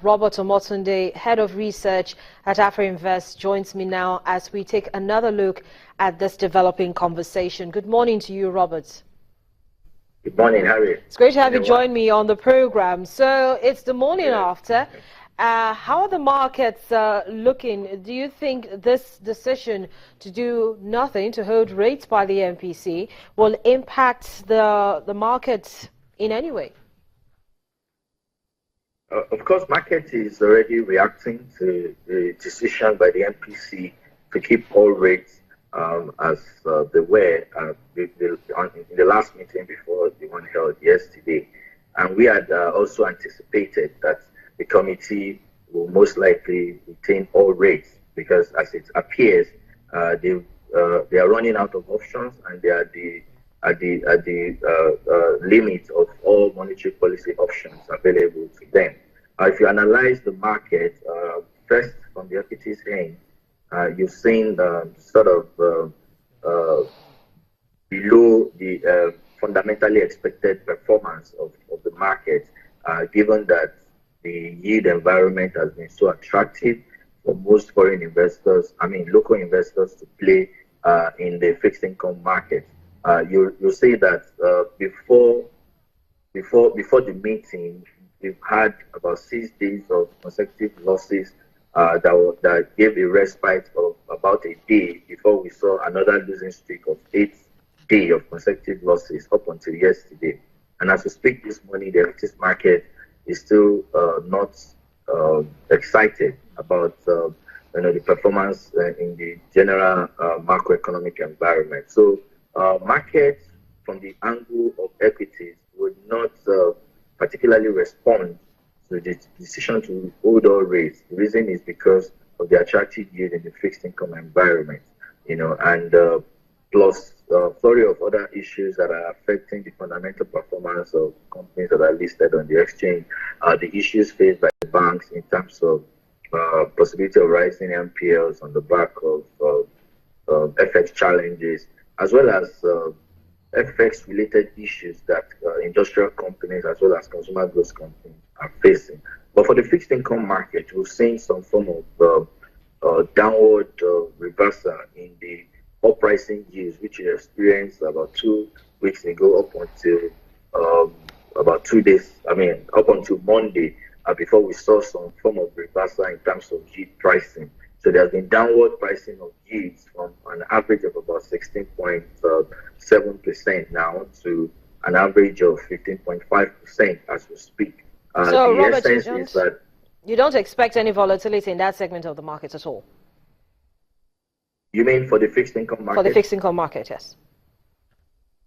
Robert Omotunde, Head of Research at AfroInvest, joins me now as we take another look at this developing conversation. Good morning to you, Robert. Good morning, Harry. It's great to have you join me on the program. So it's the morning after. How are the markets looking? Do you think this decision to do nothing, to hold rates by the MPC, will impact the market in any way? Of course, market is already reacting to the decision by the MPC to keep all rates as they were in the last meeting before the one held yesterday. And we had also anticipated that the committee will most likely retain all rates because, as it appears, they are running out of options and they are at the limit of all monetary policy options available to them. If you analyze the market, first from the equities end, you've seen sort of below the fundamentally expected performance of the market, given that the yield environment has been so attractive for most foreign investors, local investors to play in the fixed income market. You'll see that before the meeting, we've had about 6 days of consecutive losses that gave a respite of about a day before we saw another losing streak of 8 days of consecutive losses up until yesterday. And as we speak this morning, the equities market is still not excited about the performance in the general macroeconomic environment. So markets from the angle of equities would not particularly respond to the decision to hold all rates. The reason is because of the attractive yield in the fixed income environment, and plus a flurry of other issues that are affecting the fundamental performance of companies that are listed on the exchange, the issues faced by the banks in terms of possibility of rising NPLs on the back of FX challenges, as well as FX-related issues that industrial companies as well as consumer goods companies are facing. But for the fixed income market, we've seen some form of downward reversal in the up-pricing yields, which we experienced about 2 weeks ago up until about 2 days, up until Monday, before we saw some form of reversal in terms of yield pricing. So there's been downward pricing of yields from an average of about 16.7% now to an average of 15.5% as we speak. So, Robert, you don't expect any volatility in that segment of the market at all? You mean for the fixed income market? For the fixed income market, yes.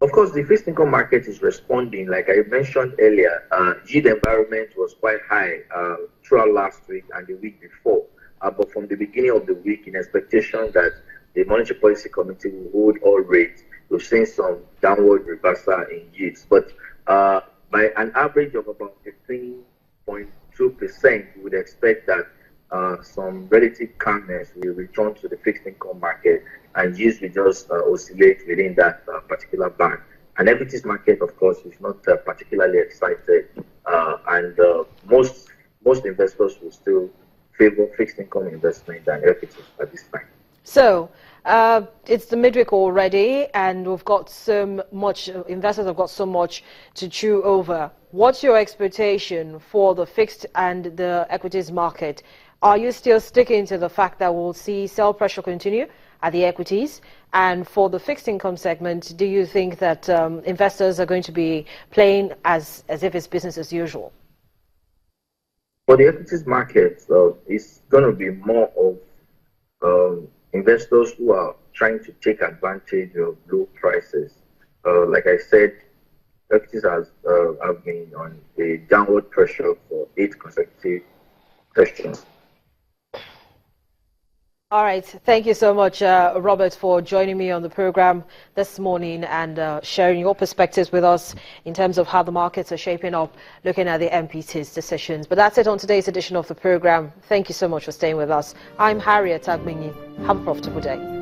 Of course, the fixed income market is responding. Like I mentioned earlier, yield environment was quite high throughout last week and the week before. But from the beginning of the week, in expectation that the Monetary Policy Committee will hold all rates, we've seen some downward reversal in yields. But by an average of about 15.2%, we would expect that some relative calmness will return to the fixed income market and yields will just oscillate within that particular band. And equities market, of course, is not particularly excited, and most investors will still favor fixed income investment than equities at this time. So it's the midweek already, and we've got so much, investors have got so much to chew over. What's your expectation for the fixed and the equities market? Are you still sticking to the fact that we'll see sell pressure continue at the equities? And for the fixed income segment, do you think that investors are going to be playing as if it's business as usual? For the equities market, it's going to be more of investors who are trying to take advantage of low prices. Like I said, equities have been on a downward pressure for 8 consecutive sessions. All right. Thank you so much, Robert, for joining me on the program this morning and sharing your perspectives with us in terms of how the markets are shaping up, looking at the MPC's decisions. But that's it on today's edition of the program. Thank you so much for staying with us. I'm Harriet Agbinyi. Have a profitable day.